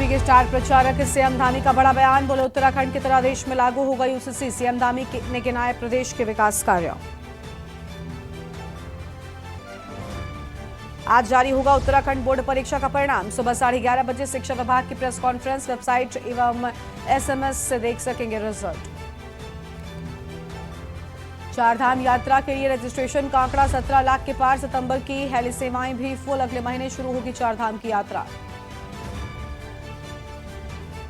BJP के star प्रचारक CM Dhami का बड़ा बयान। बोले उत्तराखंड की तरह देश में लागू होगा यूसीसी। सीएम धामी ने गिनाए प्रदेश के विकास कार्य। आज जारी होगा उत्तराखंड बोर्ड परीक्षा का परिणाम। सुबह 11:30 बजे शिक्षा विभाग की प्रेस कॉन्फ्रेंस। वेबसाइट एवं एसएमएस से देख सकेंगे रिजल्ट। चारधाम यात्रा के लिए रजिस्ट्रेशन का आंकड़ा 17 लाख के पार। सितंबर की हेली सेवाएं भी फुल। अगले महीने शुरू होगी चारधाम की यात्रा।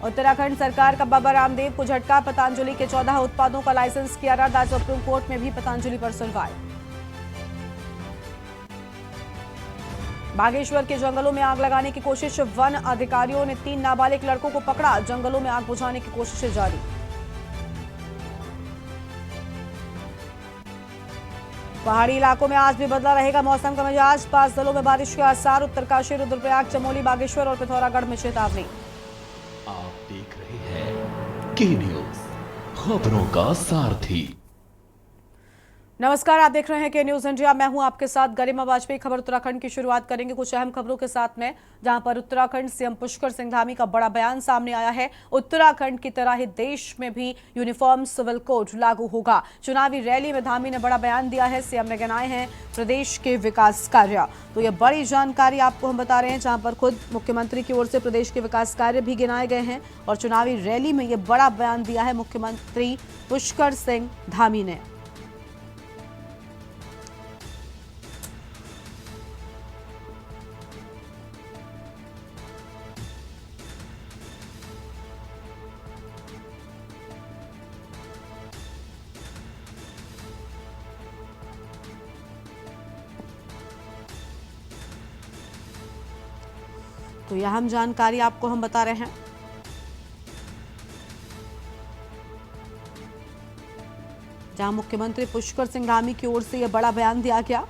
उत्तराखंड सरकार का बाबा रामदेव को झटका। पतंजलि के 14 उत्पादों का लाइसेंस किया रद्द। आज सुप्रीम कोर्ट में भी पतंजलि पर सुनवाई। बागेश्वर के जंगलों में आग लगाने की कोशिश। वन अधिकारियों ने 3 नाबालिग लड़कों को पकड़ा। जंगलों में आग बुझाने की कोशिशें जारी। पहाड़ी इलाकों में आज भी बदला रहेगा मौसम का मिजाज। 5 जिलों में बारिश के आसार। उत्तरकाशी, रुद्रप्रयाग, चमोली, बागेश्वर और पिथौरागढ़ में चेतावनी। आप देख रहे हैं के न्यूज, खबरों का सारथी। नमस्कार, आप देख रहे हैं के न्यूज इंडिया। मैं हूं आपके साथ गरिमा वाजपेयी। खबर उत्तराखंड की शुरुआत करेंगे कुछ अहम खबरों के साथ में, जहां पर उत्तराखंड सीएम पुष्कर सिंह धामी का बड़ा बयान सामने आया है। उत्तराखंड की तरह ही देश में भी यूनिफॉर्म सिविल कोड लागू होगा। चुनावी रैली में धामी ने बड़ा बयान दिया है। सीएम ने गिनाए हैं प्रदेश के विकास कार्य। तो यह बड़ी जानकारी आपको हम बता रहे हैं, जहां पर खुद मुख्यमंत्री की ओर से प्रदेश के विकास कार्य भी गिनाए गए हैं और चुनावी रैली में यह बड़ा बयान दिया है मुख्यमंत्री पुष्कर सिंह धामी ने। तो यह अहम जानकारी आपको हम बता रहे हैं। जहां मुख्यमंत्री पुष्कर सिंह धामी की ओर से यह बड़ा बयान दिया गया।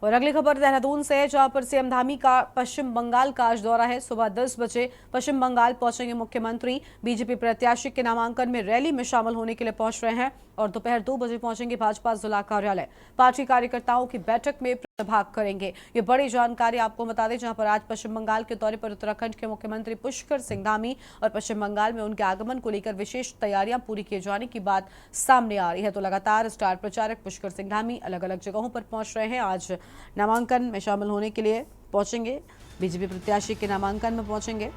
और अगली खबर देहरादून से है, जहां पर सीएम धामी का पश्चिम बंगाल का आज दौरा है। सुबह 10 बजे पश्चिम बंगाल पहुंचेंगे मुख्यमंत्री। बीजेपी प्रत्याशी के नामांकन में रैली में शामिल होने के लिए पहुंच रहे हैं और दोपहर 2 बजे पहुंचेंगे भाजपा जिला कार्यालय। पार्टी कार्यकर्ताओं की बैठक में भाग करेंगे। ये बड़ी जानकारी आपको बता दें, जहां पर आज पश्चिम बंगाल के दौरे पर उत्तराखंड के मुख्यमंत्री पुष्कर सिंह धामी और पश्चिम बंगाल में उनके आगमन को लेकर विशेष तैयारियां पूरी किए जाने की बात सामने आ रही है। तो लगातार स्टार प्रचारक पुष्कर सिंह धामी अलग अलग जगहों पर पहुंच रहे हैं। आज नामांकन में शामिल होने के लिए पहुंचेंगे। बीजेपी प्रत्याशी के नामांकन में पहुंचेंगे।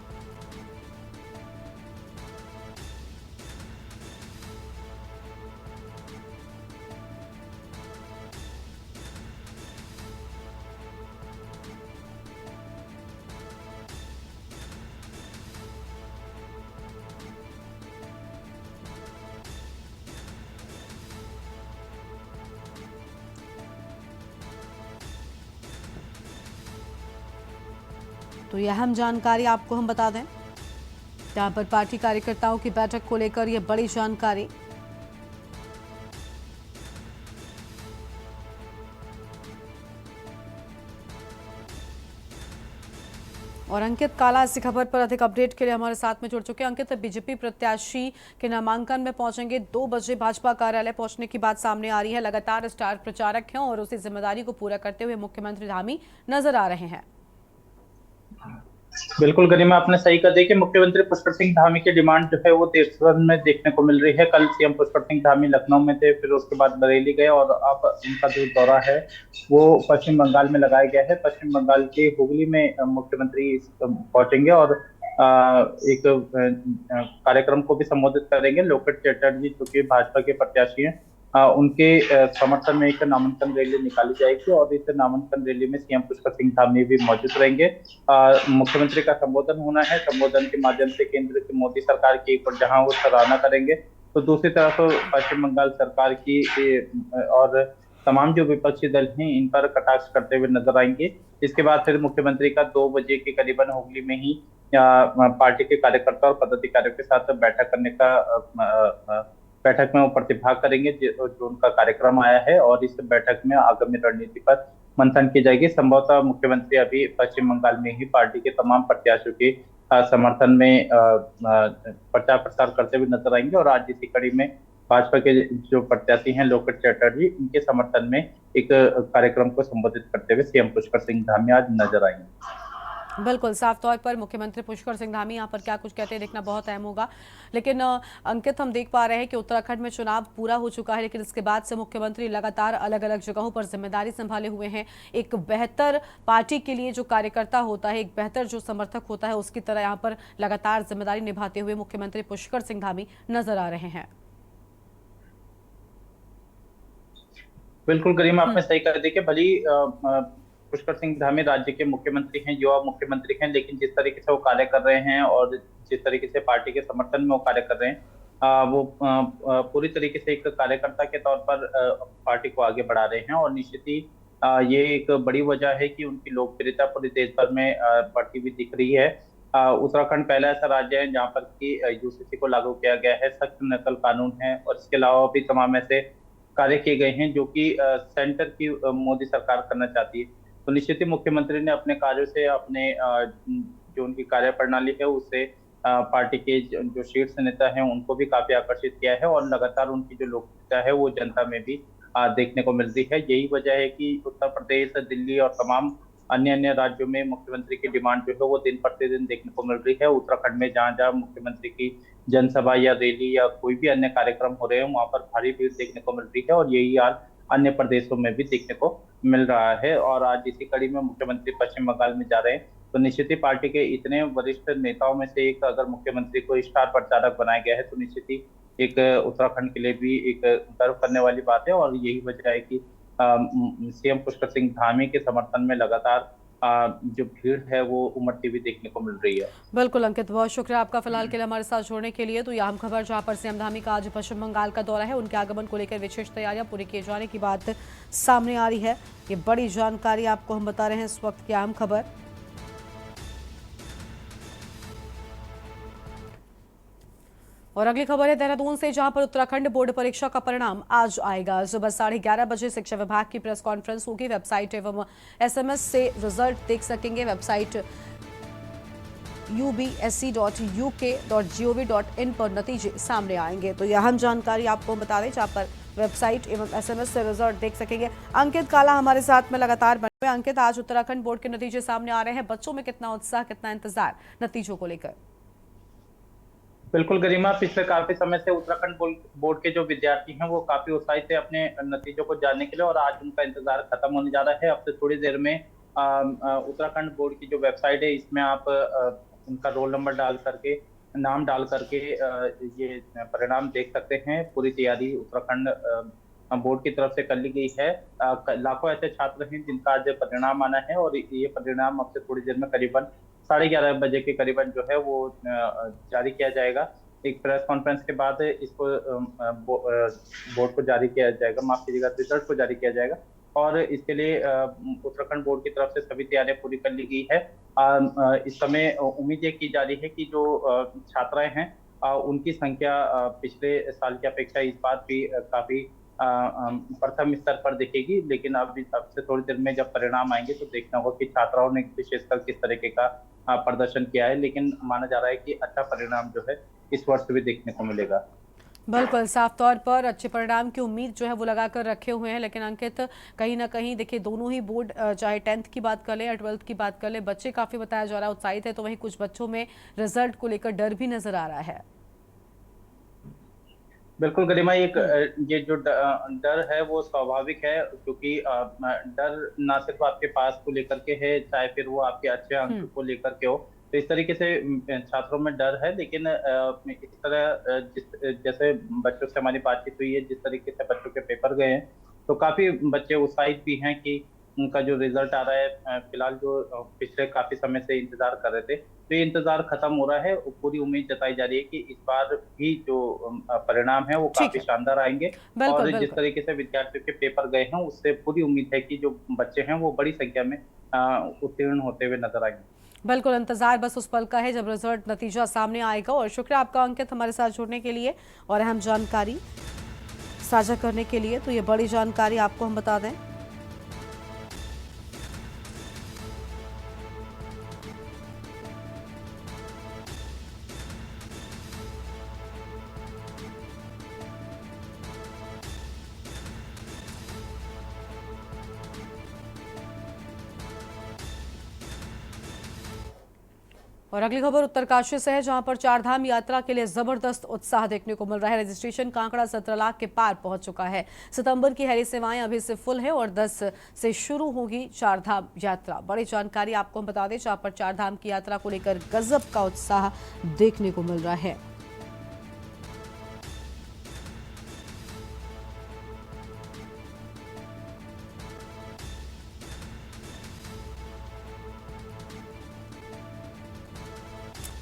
तो यह अहम जानकारी आपको हम बता दें, जहां पर पार्टी कार्यकर्ताओं की बैठक को लेकर यह बड़ी जानकारी। और अंकित काला इसी खबर पर अधिक अपडेट के लिए हमारे साथ में जुड़ चुके हैं। अंकित, बीजेपी प्रत्याशी के नामांकन में पहुंचेंगे। 2 बजे भाजपा कार्यालय पहुंचने की बात सामने आ रही है। लगातार स्टार प्रचारक हैं और उसी जिम्मेदारी को पूरा करते हुए मुख्यमंत्री धामी नजर आ रहे हैं। बिल्कुल गरिमा, आपने सही कहा। देखिए, मुख्यमंत्री पुष्कर सिंह धामी की डिमांड जो है वो देशभर में देखने को मिल रही है। कल सीएम पुष्कर सिंह धामी लखनऊ में थे, फिर उसके बाद बरेली गए और अब उनका जो दौरा है वो पश्चिम बंगाल में लगाया गया है। पश्चिम बंगाल के हुगली में मुख्यमंत्री पहुंचेंगे और एक कार्यक्रम को भी संबोधित करेंगे। लोकेट चटर्जी जो कि भाजपा के प्रत्याशी हैं, उनके समर्थन में एक नामांकन रैली निकाली जाएगी और इस नामांकन रैली में सीएम पुष्कर सिंह धामी भी मौजूद रहेंगे। मुख्यमंत्री का संबोधन होना है। संबोधन के माध्यम से केंद्र की मोदी सरकार की जहां वो सराहना करेंगे, तो दूसरी तरफ पश्चिम बंगाल सरकार की और तमाम जो विपक्षी दल हैं इन पर कटाक्ष करते हुए नजर आएंगे। इसके बाद फिर मुख्यमंत्री का 2 बजे के करीबन हुगली में ही पार्टी के कार्यकर्ता और पदाधिकारियों के साथ बैठक करने का बैठक में वो प्रतिभाग करेंगे, जो उनका कार्यक्रम आया है, और इस बैठक में आगामी रणनीति पर मंथन की जाएगी। संभवतः मुख्यमंत्री अभी पश्चिम बंगाल में ही पार्टी के तमाम प्रत्याशियों के समर्थन में प्रचार प्रसार करते हुए नजर आएंगे, और आज इसी कड़ी में भाजपा के जो प्रत्याशी हैं लोकेट चैटर्जी, इनके समर्थन में एक कार्यक्रम को संबोधित करते हुए सीएम पुष्कर सिंह धामी आज नजर आएंगे। बिल्कुल, साफ तौर पर मुख्यमंत्री पुष्कर सिंह धामी यहाँ पर क्या कुछ कहते हैं देखना बहुत अहम होगा। लेकिन अंकित, हम देख पा रहे हैं कि उत्तराखंड में चुनाव पूरा हो चुका है, लेकिन इसके बाद से मुख्यमंत्री लगातार अलग अलग जगहों पर जिम्मेदारी संभाले हुए हैं। एक बेहतर पार्टी के लिए जो कार्यकर्ता होता है, एक बेहतर जो समर्थक होता है, उसकी तरह यहाँ पर लगातार जिम्मेदारी निभाते हुए मुख्यमंत्री पुष्कर सिंह धामी नजर आ रहे हैं। बिल्कुल गरिमा, आपने सही कर दी कि भली पुष्कर सिंह धामी राज्य के मुख्यमंत्री हैं, युवा मुख्यमंत्री हैं, लेकिन जिस तरीके से वो कार्य कर रहे हैं और जिस तरीके से पार्टी के समर्थन में वो कार्य कर रहे हैं, वो पूरी तरीके से एक कार्यकर्ता के तौर पर पार्टी को आगे बढ़ा रहे हैं। और निश्चित ही ये एक बड़ी वजह है कि उनकी लोकप्रियता पूरे देश भर में बढ़ती हुई दिख रही है। उत्तराखंड पहला ऐसा राज्य है जहाँ पर कि यूसीसी को लागू किया गया है, सख्त नकल कानून है, और इसके अलावा भी तमाम ऐसे कार्य किए गए हैं जो कि सेंटर की मोदी सरकार करना चाहती है। तो निश्चित ही मुख्यमंत्री ने अपने कार्यों से, अपने जो उनकी कार्य प्रणाली है उससे पार्टी के जो शीर्ष नेता हैं उनको भी काफी आकर्षित किया है, और लगातार उनकी जो लोकप्रियता है वो जनता में भी देखने को मिल रही है। यही वजह है कि उत्तर प्रदेश, दिल्ली और तमाम अन्य अन्य राज्यों में मुख्यमंत्री की डिमांड जो है वो दिन प्रतिदिन देखने को मिल रही है। उत्तराखंड में जहां जहां मुख्यमंत्री की जनसभा या रैली या कोई भी अन्य कार्यक्रम हो रहे हैं, वहां पर भारी भीड़ देखने को मिल रही है, और यही हाल अन्य प्रदेशों में भी देखने को मिल रहा है। और आज इसी कड़ी में मुख्यमंत्री पश्चिम बंगाल में जा रहे हैं, तो निश्चित ही पार्टी के इतने वरिष्ठ नेताओं में से एक अगर मुख्यमंत्री को स्टार प्रचारक बनाया गया है, तो निश्चित ही एक उत्तराखंड के लिए भी एक गर्व करने वाली बात है। और यही वजह है कि सीएम पुष्कर सिंह धामी के समर्थन में लगातार जो भीड़ है वो उमड़ती हुई देखने को मिल रही है। बिल्कुल अंकित, बहुत शुक्रिया आपका फिलहाल के लिए हमारे साथ जोड़ने के लिए। तो यह अहम खबर जहां पर सीएम धामी का आज पश्चिम बंगाल का दौरा है, उनके आगमन को लेकर विशेष तैयारियां पूरी किए जाने की बात सामने आ रही है। ये बड़ी जानकारी आपको हम बता रहे हैं इस वक्त की अहम खबर। और अगली खबर है देहरादून से, जहां पर उत्तराखंड बोर्ड परीक्षा का परिणाम आज आएगा। सुबह 11:30 बजे शिक्षा विभाग की प्रेस कॉन्फ्रेंस होगी। वेबसाइट एवं एसएमएस से रिजल्ट देख सकेंगे। वेबसाइट ubsc.uk.gov.in पर नतीजे सामने आएंगे। तो यह अहम जानकारी आपको बता दें, जहां पर वेबसाइट एवं एसएमएस से रिजल्ट देख सकेंगे। अंकित काला हमारे साथ में लगातार बने हुए। अंकित, आज उत्तराखंड बोर्ड के नतीजे सामने आ रहे हैं, बच्चों में कितना उत्साह, कितना इंतजार नतीजों को लेकर? बिल्कुल गरिमा, पिछले काफी समय से उत्तराखंड बोर्ड के जो विद्यार्थी हैं वो काफी उत्साहित थे अपने नतीजों को जानने के लिए, और आज उनका इंतजार खत्म होने जा रहा है। अब से थोड़ी देर में उत्तराखंड बोर्ड की जो वेबसाइट है इसमें आप उनका रोल नंबर डाल करके, नाम डाल करके ये परिणाम देख सकते हैं। पूरी तैयारी उत्तराखंड बोर्ड की तरफ से कर ली गई है। लाखों ऐसे छात्र हैं जिनका आज परिणाम आना है, और ये परिणाम अब से थोड़ी देर में करीबन 11:30 बजे के करीबन जो है वो जारी किया जाएगा। एक प्रेस कॉन्फ्रेंस के बाद इसको बोर्ड को जारी किया जाएगा, माफ कीजिएगा, रिजल्ट को जारी किया जाएगा। और इसके लिए उत्तराखंड बोर्ड की तरफ से सभी तैयारियां पूरी कर ली गई है। इस समय उम्मीद ये की जा रही है कि जो छात्राएं हैं उनकी संख्या पिछले साल की अपेक्षा इस बार भी काफी प्रथम स्तर पर दिखेगी। लेकिन अब से थोड़ी देर में जब परिणाम आएंगे तो देखना होगा कि छात्राओं ने विशेषकर किस तरीके का प्रदर्शन किया है। लेकिन माना जा रहा है कि अच्छा परिणाम जो है इस वर्ष भी देखने को मिलेगा। बिल्कुल, साफ तौर पर अच्छे परिणाम की उम्मीद जो है वो लगाकर रखे हुए हैं। लेकिन अंकित, कहीं ना कहीं देखिए, दोनों ही बोर्ड, चाहे 10th की बात कर ले या 12th की बात कर ले, बच्चे काफी बताया जा रहा है उत्साहित है, तो वहीं कुछ बच्चों में रिजल्ट को लेकर डर भी नजर आ रहा है। बिल्कुल गरिमा, एक ये जो डर है वो स्वाभाविक है, क्योंकि डर ना सिर्फ आपके पास को लेकर के है, चाहे फिर वो आपके अच्छे अंक को लेकर के हो। तो इस तरीके से छात्रों में डर है। लेकिन इस तरह जैसे बच्चों से हमारी बातचीत हुई है, जिस तरीके से बच्चों के पेपर गए हैं, तो काफी बच्चे उत्साहित भी हैं कि उनका जो रिजल्ट आ रहा है, फिलहाल जो पिछले काफी समय से इंतजार कर रहे थे, तो ये इंतजार खत्म हो रहा है। पूरी उम्मीद जताई जा रही है कि इस बार भी जो परिणाम है वो ठीक काफी है। शानदार आएंगे। बिल्कुल और जिस बिल्कुल। तरीके से विद्यार्थियों के पेपर गए हैं, उससे पूरी उम्मीद है कि जो बच्चे हैं वो बड़ी संख्या में उत्तीर्ण होते हुए नजर आएंगे। बिल्कुल, इंतजार बस उस पल का है जब रिजल्ट नतीजा सामने आएगा। और शुक्रिया आपका अंकित हमारे साथ जुड़ने के लिए और अहम जानकारी साझा करने के लिए। तो ये बड़ी जानकारी आपको हम बता दें, और अगली खबर उत्तरकाशी से है, जहां पर चारधाम यात्रा के लिए जबरदस्त उत्साह देखने को मिल रहा है। रजिस्ट्रेशन कांकड़ा 17 लाख के पार पहुंच चुका है। सितंबर की हेली सेवाएं अभी से फुल है और 10 से शुरू होगी चारधाम यात्रा। बड़ी जानकारी आपको हम बता दें, जहां पर चारधाम की यात्रा को लेकर गजब का उत्साह देखने को मिल रहा है।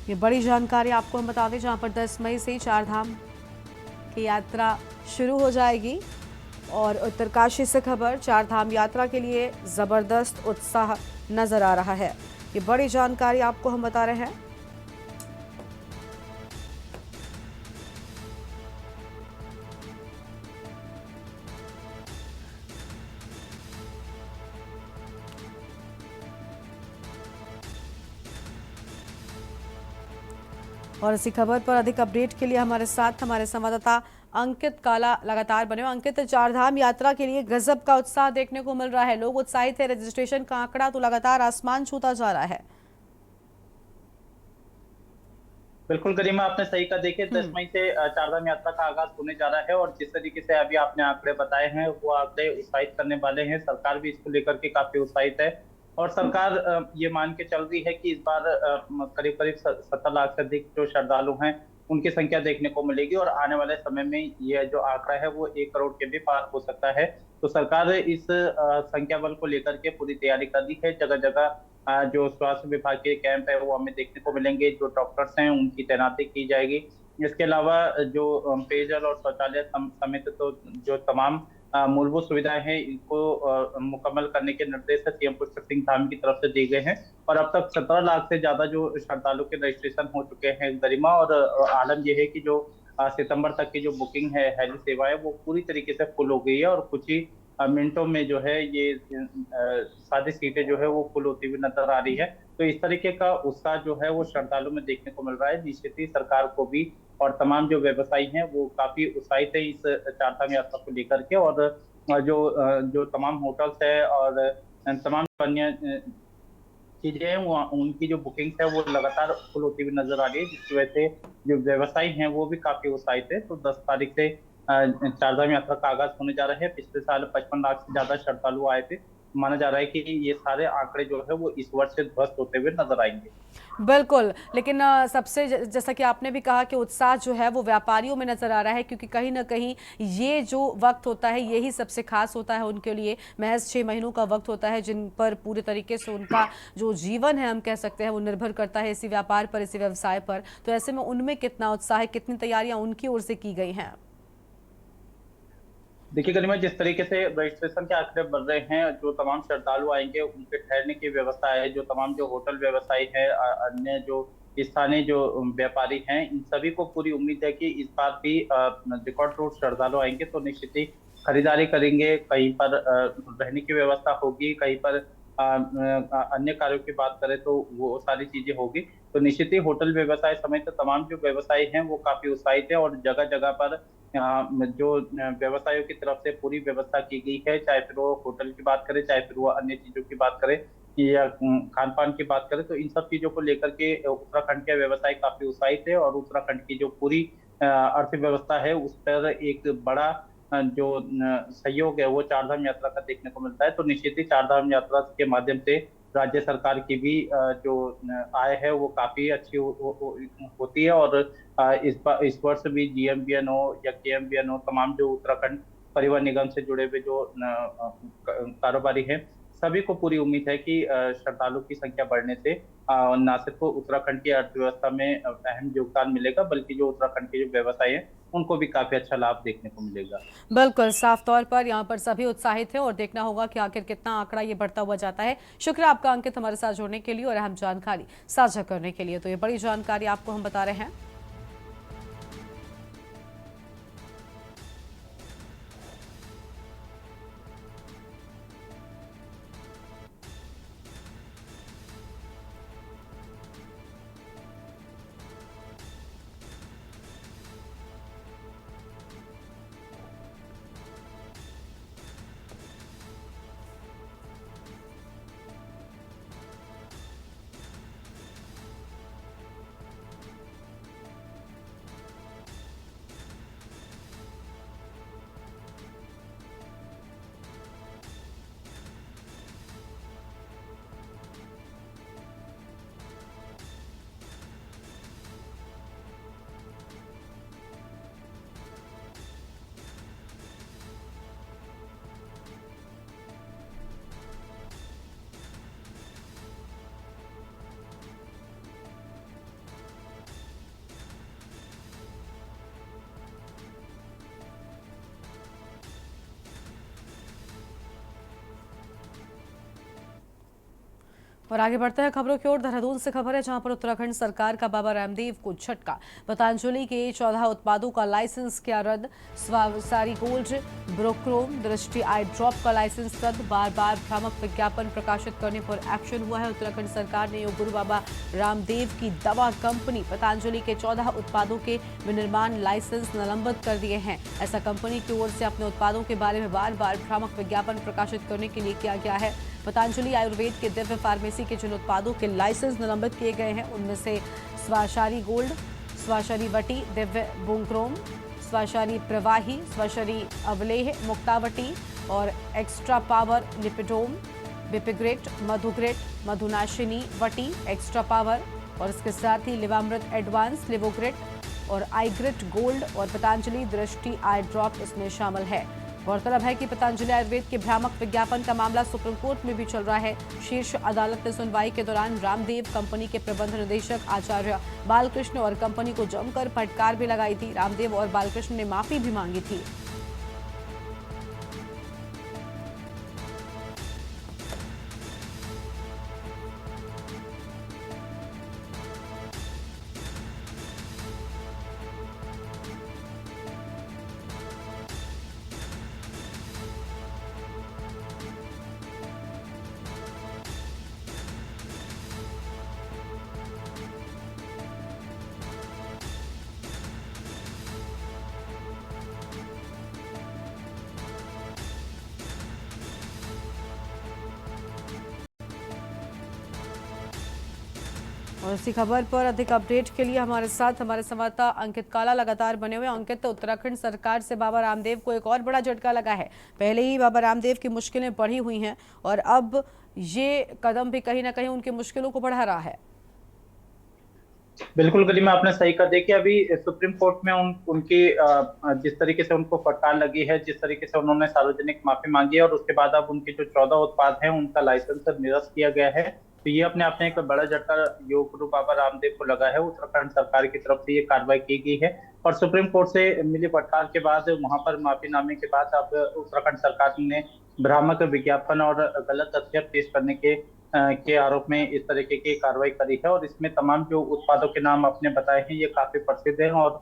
ये बड़ी जानकारी आपको हम बता दें, जहां पर 10 मई से चारधाम की यात्रा शुरू हो जाएगी। और उत्तरकाशी से खबर, चारधाम यात्रा के लिए जबरदस्त उत्साह नजर आ रहा है। ये बड़ी जानकारी आपको हम बता रहे हैं। और इसी खबर पर अधिक अपडेट के लिए हमारे साथ हमारे संवाददाता अंकित काला लगातार बने हुए। अंकित, चारधाम यात्रा के लिए गजब का उत्साह देखने को मिल रहा है, लोग उत्साहित है, रजिस्ट्रेशन का आंकड़ा तो लगातार आसमान छूता जा रहा है। बिल्कुल गरिमा, आपने सही कहा। देखिए, 10 मई से चारधाम यात्रा का आगाज होने जा रहा है और जिस तरीके से अभी आपने आंकड़े बताए हैं, वो आंकड़े उत्साहित करने वाले हैं। सरकार भी इसको लेकर के काफी उत्साहित है और सरकार ये मान के चल रही है कि इस बार करीब करीब 17 लाख से अधिक जो श्रद्धालु हैं उनकी संख्या देखने को मिलेगी और आने वाले समय में ये जो आंकड़ा है वो 1 करोड़ के भी पार हो सकता है। तो सरकार इस संख्या बल को लेकर के पूरी तैयारी कर रही है। जगह जगह जो स्वास्थ्य विभाग के कैंप है वो हमें देखने को मिलेंगे, जो डॉक्टर्स हैं उनकी तैनाती की जाएगी। इसके अलावा जो पेयजल और शौचालय समेत तो जो तमाम मूलभूत सुविधाएं हैं, इनको मुकम्मल करने के निर्देश सीएम पुष्कर सिंह धामी की तरफ से दिए गए हैं। और अब तक 17 लाख से ज्यादा जो श्रद्धालु के रजिस्ट्रेशन हो चुके हैं गरिमा। और आलम यह है कि जो सितंबर तक की जो बुकिंग है, हेली सेवा है, वो पूरी तरीके से फुल हो गई है और कुछ ही मिनटों में जो है ये सारी सीटें जो है वो फुल होती हुई नजर आ रही है। तो इस तरीके का उत्साह जो है वो श्रद्धालु में देखने को मिल रहा है। निश्चित ही सरकार को भी और तमाम जो व्यवसायी हैं वो काफी उत्साहित है इस चारधाम यात्रा को लेकर के। और जो जो तमाम होटल्स है और तमाम अन्य चीजें हैं, वो उनकी जो बुकिंग्स है वो लगातार फुल होती हुई नजर आ रही है, जिसकी वजह से जो व्यवसायी हैं वो भी काफी उत्साहित है। तो 10 तारीख से चारधाम यात्रा का आगाज होने जा रहा है। पिछले साल 55 लाख से ज्यादा श्रद्धालु आए थे। माना जा रहा है कि ये सारे आंकड़े जो है वो इस वर्ष से ध्वस्त होते हुए नजर आएंगे। बिल्कुल, लेकिन सबसे जैसा कि आपने भी कहा कि उत्साह जो है वो व्यापारियों में नजर आ रहा है, क्योंकि कहीं ना कहीं ये जो वक्त होता है यही सबसे खास होता है उनके लिए। महज 6 महीनों का वक्त होता है जिन पर पूरे तरीके से उनका जो जीवन है, हम कह सकते हैं, वो निर्भर करता है इसी व्यापार पर, इसी व्यवसाय पर। तो ऐसे में उनमें कितना उत्साह है, कितनी तैयारियां उनकी ओर से की गई हैं? देखिए गरिमा, जिस तरीके से रजिस्ट्रेशन के आंकड़े बढ़ रहे हैं, जो तमाम श्रद्धालु आएंगे उनके ठहरने की व्यवस्था है, जो तमाम जो होटल व्यवसायी है, अन्य जो स्थानीय जो व्यापारी हैं, इन सभी को पूरी उम्मीद है कि इस बार भी रिकॉर्ड तोड़ श्रद्धालु आएंगे। तो निश्चित ही खरीदारी करेंगे, कहीं पर रहने की व्यवस्था होगी, कहीं पर अन्य कार्यों की बात करें तो वो सारी चीजें होगी। तो निश्चित ही होटल व्यवसाय समेत तमाम जो व्यवसायी हैं वो काफी उत्साहित है और जगह जगह पर जो व्यवसायों की तरफ से पूरी व्यवस्था की गई है, चाहे फिर वो होटल की बात करें, चाहे फिर वो अन्य चीजों की बात करें या खान पान की बात करें, तो इन सब चीजों को लेकर के उत्तराखंड के व्यवसाय काफी उत्साहित है। और उत्तराखंड की जो पूरी अर्थव्यवस्था है उस पर एक बड़ा जो सहयोग है वो चारधाम यात्रा का देखने को मिलता है। तो निश्चित ही चारधाम यात्रा के माध्यम से राज्य सरकार की भी जो आय है वो काफी अच्छी होती है। और इस वर्ष भी जीएमबीएनओ या केएमबीएनओ, तमाम जो उत्तराखंड परिवहन निगम से जुड़े हुए जो कारोबारी हैं, सभी को पूरी उम्मीद है कि श्रद्धालु की संख्या बढ़ने से न सिर्फ उत्तराखंड की अर्थव्यवस्था में अहम योगदान मिलेगा, बल्कि जो उत्तराखंड के जो व्यवसायी हैं उनको भी काफी अच्छा लाभ देखने को मिलेगा। बिल्कुल, साफ तौर पर यहाँ पर सभी उत्साहित हैं और देखना होगा कि आखिर कितना आंकड़ा ये बढ़ता हुआ जाता है। शुक्रिया आपका अंकित, हमारे साथ जुड़ने के लिए और अहम जानकारी साझा करने के लिए। तो ये बड़ी जानकारी आपको हम बता रहे हैं। और आगे बढ़ते हैं खबरों की ओर। देहरादून से खबर है, जहां पर उत्तराखंड सरकार का बाबा रामदेव को झटका। पतंजलि के 14 उत्पादों का लाइसेंस किया रद्द। स्वावसारी गोल्ड, ब्रोक्रोम, दृष्टि आई ड्रॉप का लाइसेंस रद्द। बार बार भ्रामक विज्ञापन प्रकाशित करने पर एक्शन हुआ है। उत्तराखंड सरकार ने योग गुरु बाबा रामदेव की दवा कंपनी पतंजलि के 14 उत्पादों के विनिर्माण लाइसेंस निलंबित कर दिए हैं। ऐसा कंपनी की ओर से अपने उत्पादों के बारे में बार बार भ्रामक विज्ञापन प्रकाशित करने के लिए किया गया है। पतंजलि आयुर्वेद के दिव्य फार्मेसी के जिन उत्पादों के लाइसेंस निलंबित किए गए हैं, उनमें से स्वाशारी गोल्ड, स्वाशारी वटी, दिव्य बुंक्रोम, स्वाशारी प्रवाही, स्वाशारी अवलेह, मुक्तावटी और एक्स्ट्रा पावर लिपिडोम, बिपिग्रेट, मधुग्रेट, मधुनाशिनी वटी, एक्स्ट्रा पावर और इसके साथ ही लिवामृत एडवांस, लिवोग्रेट और आईग्रेट गोल्ड और पतंजलि दृष्टि आई ड्रॉप इसमें शामिल है। गौरतलब है कि पतंजलि आयुर्वेद के भ्रामक विज्ञापन का मामला सुप्रीम कोर्ट में भी चल रहा है। शीर्ष अदालत ने सुनवाई के दौरान रामदेव कंपनी के प्रबंध निदेशक आचार्य बालकृष्ण और कंपनी को जमकर फटकार भी लगाई थी। रामदेव और बालकृष्ण ने माफी भी मांगी थी। और इसी खबर पर अधिक अपडेट के लिए हमारे साथ हमारे संवाददाता अंकित काला लगातार बने हुए। अंकित, उत्तराखंड सरकार से बाबा रामदेव को एक और बड़ा झटका लगा है। पहले ही बाबा रामदेव की मुश्किलें बढ़ी हुई हैं और अब ये कदम भी कहीं ना कहीं उनकी मुश्किलों को बढ़ा रहा है। बिल्कुल गरिमा, आपने सही कहा। देखिए, अभी सुप्रीम कोर्ट में उनकी जिस तरीके से उनको फटकार लगी है, जिस तरीके से उन्होंने सार्वजनिक माफी मांगी है और उसके बाद अब उनके जो 14 उत्पाद हैं उनका लाइसेंस निरस्त किया गया है, तो ये अपने आप में एक बड़ा झटका योग गुरु बाबा रामदेव को लगा है। उत्तराखंड सरकार की तरफ से ये कार्रवाई की गई है और सुप्रीम कोर्ट से मिली फटकार के बाद वहां पर माफीनामे के बाद अब उत्तराखंड सरकार ने भ्रामक विज्ञापन और गलत तथ्य पेश करने के आरोप में इस तरीके की कार्रवाई करी है। और इसमें तमाम जो उत्पादों के नाम आपने बताए हैं ये काफी प्रसिद्ध हैं और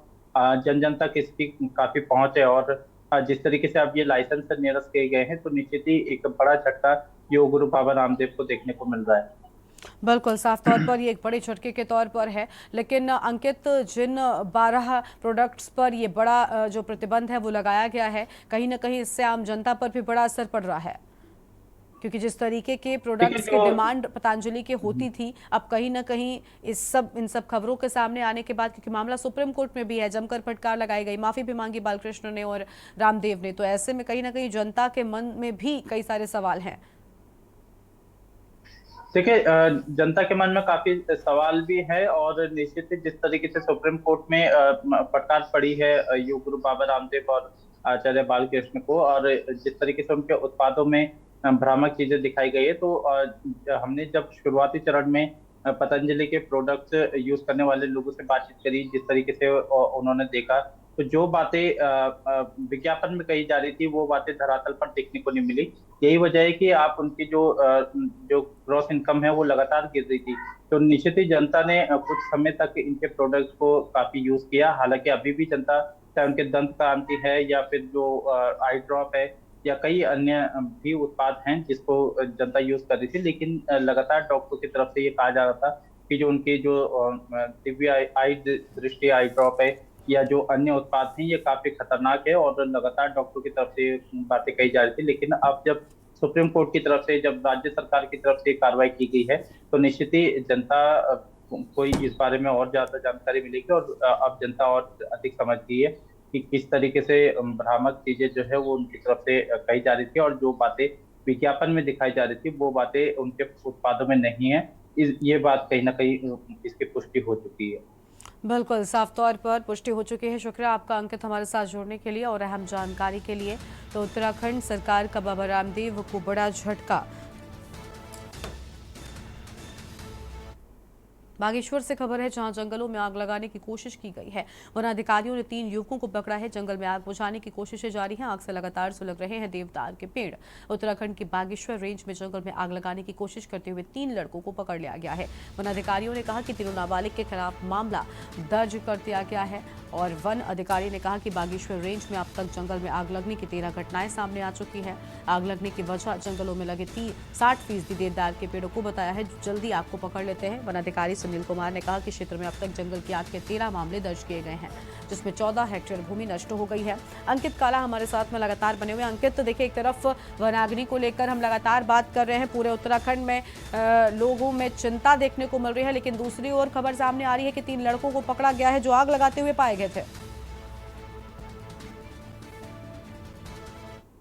जन जन तक इसकी काफी पहुंच है। और जिस तरीके से अब ये लाइसेंस निरस्त किए गए हैं, तो निश्चित ही एक बड़ा झटका योग गुरु बाबा रामदेव को देखने को मिल रहा है। बिल्कुल, साफ तौर पर ये एक बड़े झटके के तौर पर है। लेकिन अंकित, जिन 12 प्रोडक्ट्स पर ये बड़ा जो प्रतिबंध है वो लगाया गया है, कहीं ना कहीं इससे आम जनता पर भी बड़ा असर पड़ रहा है, क्योंकि जिस तरीके के प्रोडक्ट्स की डिमांड पतंजलि के होती थी, अब कहीं ना कहीं इन सब खबरों के सामने आने के बाद, क्योंकि मामला सुप्रीम कोर्ट में भी है, जमकर फटकार लगाई गई, माफी भी मांगी बालकृष्ण ने और रामदेव ने, तो ऐसे में कहीं ना कहीं जनता के मन में भी कई सारे सवाल हैं। देखिए, जनता के मन में काफी सवाल भी है और निश्चित ही जिस तरीके से सुप्रीम कोर्ट में फटकार पड़ी है योग गुरु बाबा रामदेव और आचार्य बालकृष्ण को, और जिस तरीके से उनके उत्पादों में भ्रामक चीजें दिखाई गई है। तो हमने जब शुरुआती चरण में पतंजलि के प्रोडक्ट्स यूज करने वाले लोगों से बातचीत करी, जिस तरीके से उन्होंने देखा, तो जो बातें विज्ञापन में कही जा रही थी वो बातें धरातल पर देखने को नहीं मिली। यही वजह है कि आप उनकी जो ग्रॉस इनकम है वो लगातार गिर रही थी। तो निश्चित ही जनता ने कुछ समय तक इनके प्रोडक्ट्स को काफी यूज किया। हालांकि अभी भी जनता, चाहे उनके दंत कांति है या फिर जो आई ड्रॉप है या कई अन्य भी उत्पाद हैं जिसको जनता यूज कर रही थी, लेकिन लगातार डॉक्टर की तरफ से ये कहा जा रहा था कि जो उनकी जो दिव्य आई दृष्टि आई ड्रॉप है या जो अन्य उत्पाद हैं ये काफी खतरनाक है, और लगातार डॉक्टर की तरफ से बातें कही जा रही थी। लेकिन अब जब सुप्रीम कोर्ट की तरफ से, जब राज्य सरकार की तरफ से कार्रवाई की गई है, तो निश्चित ही जनता को इस बारे में और ज्यादा जानकारी मिलेगी, और अब जनता और अधिक समझ गई है कि किस तरीके से भ्रामक चीजें जो है वो उनकी तरफ से कही जा रही थी, और जो बातें विज्ञापन में दिखाई जा रही थी वो बातें उनके उत्पादों में नहीं है। ये बात कहीं ना कहीं इसकी पुष्टि हो चुकी है। बिल्कुल, साफ तौर पर पुष्टि हो चुकी है। शुक्रिया आपका अंकित, हमारे साथ जुड़ने के लिए और अहम जानकारी के लिए। तो उत्तराखंड सरकार का बाबा रामदेव को बड़ा झटका। बागेश्वर से खबर है, जहां जंगलों में आग लगाने की कोशिश की गई है। वन अधिकारियों ने 3 युवकों को पकड़ा है। जंगल में आग बुझाने की कोशिशें जारी हैं। आग से लगातार सुलग रहे हैं देवदार के पेड़। उत्तराखंड की बागेश्वर रेंज में जंगल में आग लगाने की कोशिश करते हुए 3 लड़कों को पकड़ लिया गया है। वन अधिकारियों ने कहा कि तीनों नाबालिग के खिलाफ मामला दर्ज कर दिया गया है। और वन अधिकारी ने कहा कि बागेश्वर रेंज में अब तक जंगल में आग लगने की 13 घटनाएं सामने आ चुकी हैं। आग लगने की वजह जंगलों में लगे 60% देवदार के पेड़ों को बताया है। जल्दी आग को पकड़ लेते हैं। वन अधिकारी सुनील कुमार ने कहा कि क्षेत्र में अब तक जंगल की आग के 13 मामले दर्ज किए गए हैं, जिसमें 14 हेक्टेयर भूमि नष्ट हो गई है। अंकित काला हमारे साथ में लगातार बने हुए। अंकित, तो देखिए, एक तरफ वनाग्नि को लेकर हम लगातार बात कर रहे हैं, पूरे उत्तराखंड में लोगों में चिंता देखने को मिल रही है, लेकिन दूसरी ओर खबर सामने आ रही है कि 3 लड़कों को पकड़ा गया है जो आग लगाते हुए पाए गए थे।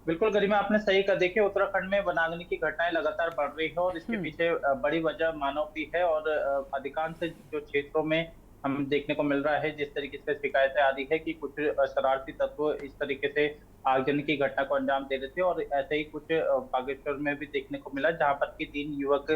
बिल्कुल गरिमा, आपने सही कहा। देखिए, उत्तराखंड में वनाग्नि की घटनाएं लगातार बढ़ रही है, और इसके पीछे बड़ी वजह मानव की है। और अधिकांश जो क्षेत्रों में हम देखने को मिल रहा है, जिस तरीके से शिकायतें आ रही है कि कुछ शरारती तत्व इस तरीके से आगजनी की घटना को अंजाम दे रहे थे। और ऐसे ही कुछ बागेश्वर में भी देखने को मिला, जहां पर कि 3 युवक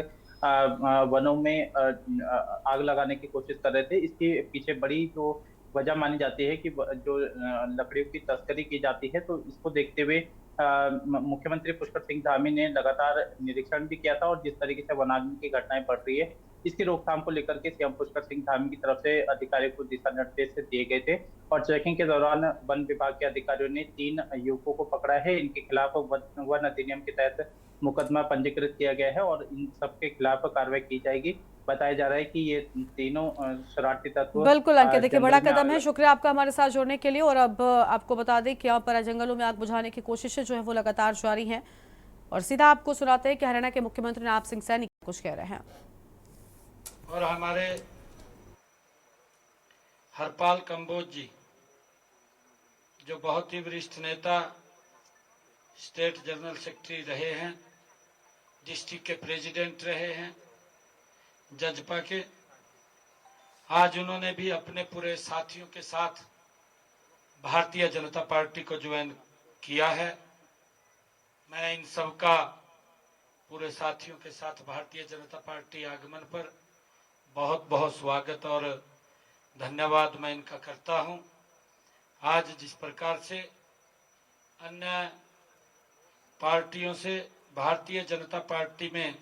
वनों में आग लगाने की कोशिश कर रहे थे। इसके पीछे बड़ी जो वजह मानी जाती है कि जो लकड़ियों की तस्करी की जाती है, तो इसको देखते हुए मुख्यमंत्री पुष्कर सिंह धामी ने लगातार निरीक्षण भी किया था, और जिस तरीके से वनाग्नि की घटनाएं बढ़ रही है, इसकी रोकथाम को लेकर के सीएम पुष्कर सिंह धामी की तरफ से अधिकारियों को दिशा निर्देश दिए गए थे। और चेकिंग के दौरान वन विभाग के अधिकारियों ने 3 युवकों को पकड़ा है। इनके खिलाफ वन अधिनियम के तहत मुकदमा पंजीकृत किया गया है, और इन सबके खिलाफ कार्रवाई की जाएगी। बताया जा रहा है कि ये तीनों शरारती तत्व बिल्कुल अंकित, देखिए, बड़ा जंगल में कदम है। शुक्रिया आपका हमारे साथ जुड़ने के लिए। और अब आपको बता दें कि यहाँ पर जंगलों में आग बुझाने की कोशिशें जो है वो लगातार जारी हैं। और सीधा आपको सुनाते हैं कि हरियाणा के मुख्यमंत्री नवाब सिंह सैनी कुछ कह रहे हैं। और हमारे हरपाल कंबोज जी, जो बहुत ही वरिष्ठ नेता, स्टेट जनरल सेक्रेटरी रहे हैं, डिस्ट्रिक्ट के प्रेसिडेंट रहे हैं जजपा के, आज उन्होंने भी अपने पूरे साथियों के साथ भारतीय जनता पार्टी को ज्वाइन किया है। मैं इन सब का पूरे साथियों के साथ भारतीय जनता पार्टी आगमन पर बहुत बहुत स्वागत और धन्यवाद मैं इनका करता हूं। आज जिस प्रकार से अन्य पार्टियों से भारतीय जनता पार्टी में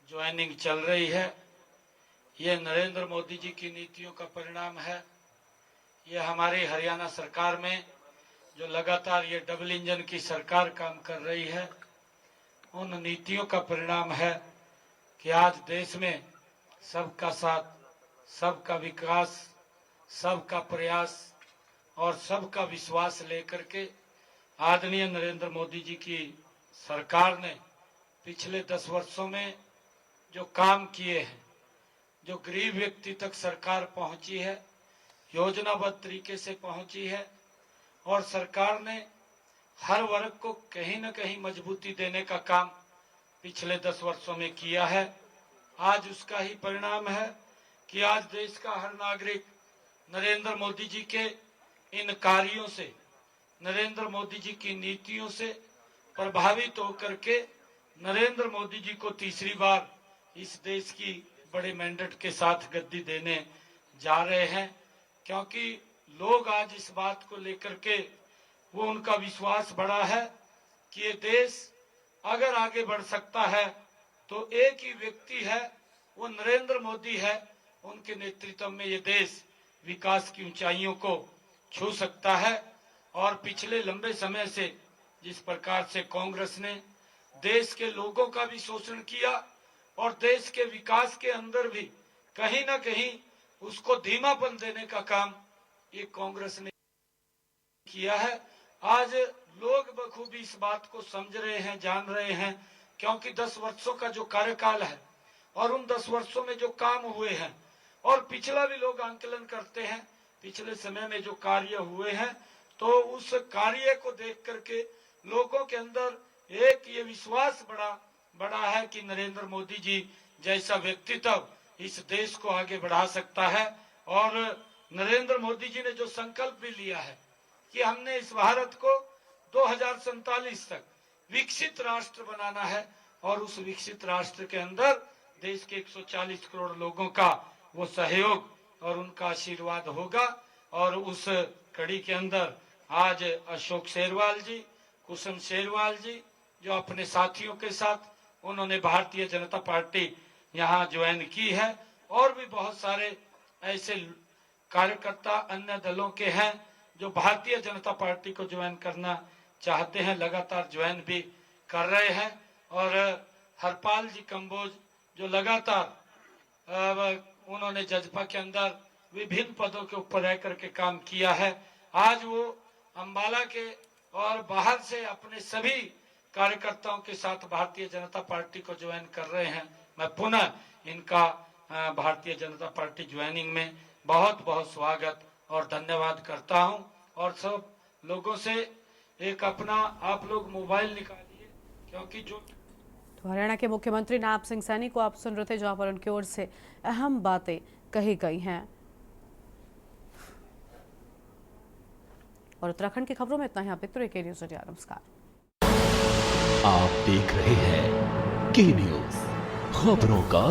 ज्वाइनिंग चल रही है, ये नरेंद्र मोदी जी की नीतियों का परिणाम है। ये हमारी हरियाणा सरकार में जो लगातार ये डबल इंजन की सरकार काम कर रही है, उन नीतियों का परिणाम है कि आज देश में सबका साथ, सबका विकास, सबका प्रयास और सबका विश्वास लेकर के आदरणीय नरेंद्र मोदी जी की सरकार ने पिछले 10 वर्षों में जो काम किए हैं, जो गरीब व्यक्ति तक सरकार पहुंची है, योजनाबद्ध तरीके से पहुंची है, और सरकार ने हर वर्ग को कहीं न कहीं मजबूती देने का काम पिछले 10 वर्षों में किया है। आज उसका ही परिणाम है कि आज देश का हर नागरिक नरेंद्र मोदी जी के इन कार्यों से, नरेंद्र मोदी जी की नीतियों से प्रभावित होकर के नरेंद्र मोदी जी को तीसरी बार इस देश की बड़े मैंडेट के साथ गद्दी देने जा रहे हैं, क्योंकि लोग आज इस बात को लेकर के वो उनका विश्वास बढ़ा है कि ये देश अगर आगे बढ़ सकता है तो एक ही व्यक्ति है, वो नरेंद्र मोदी है। उनके नेतृत्व में ये देश विकास की ऊंचाइयों को छू सकता है। और पिछले लंबे समय से जिस प्रकार से कांग्रेस ने देश के लोगों का भी शोषण किया और देश के विकास के अंदर भी कहीं ना कहीं उसको धीमापन देने का काम ये कांग्रेस ने किया है। आज लोग बखूबी इस बात को समझ रहे हैं, जान रहे हैं, क्योंकि 10 वर्षों का जो कार्यकाल है और उन 10 वर्षों में जो काम हुए हैं और पिछला भी लोग आंकलन करते हैं, पिछले समय में जो कार्य हुए हैं, तो उस कार्य को देख करके लोगों के अंदर एक ये विश्वास बड़ा है कि नरेंद्र मोदी जी जैसा व्यक्तित्व इस देश को आगे बढ़ा सकता है। और नरेंद्र मोदी जी ने जो संकल्प भी लिया है कि हमने इस भारत को 2047 तक विकसित राष्ट्र बनाना है और उस विकसित राष्ट्र के अंदर देश के 140 करोड़ लोगों का वो सहयोग और उनका आशीर्वाद होगा। और उस कड़ी के अंदर आज अशोक शेरवाल जी, कुसुम शेरवाल जी जो अपने साथियों के साथ उन्होंने भारतीय जनता पार्टी यहाँ ज्वाइन की है, और भी बहुत सारे ऐसे कार्यकर्ता अन्य दलों के हैं जो भारतीय जनता पार्टी को ज्वाइन करना चाहते हैं, लगातार ज्वाइन भी कर रहे हैं। और हरपाल जी कंबोज जो लगातार उन्होंने जजपा के अंदर विभिन्न पदों के ऊपर रह करके काम किया है, आज वो अंबाला के और बाहर से अपने सभी कार्यकर्ताओं के साथ भारतीय जनता पार्टी को ज्वाइन कर रहे हैं। मैं पुनः इनका भारतीय जनता पार्टी ज्वाइनिंग में बहुत बहुत स्वागत और धन्यवाद करता हूं। और सब लोगों से एक अपना आप लोग मोबाइल निकालिए, क्योंकि जो तो हरियाणा के मुख्यमंत्री नायब सिंह सैनी को आप सुन रहे थे, जहां पर उनकी ओर से अहम बातें कही गई हैं। और उत्तराखंड की खबरों में इतना ही। आप देखते रहिए न्यूज़ इंडिया। नमस्कार। आप देख रहे हैं के न्यूज, खबरों का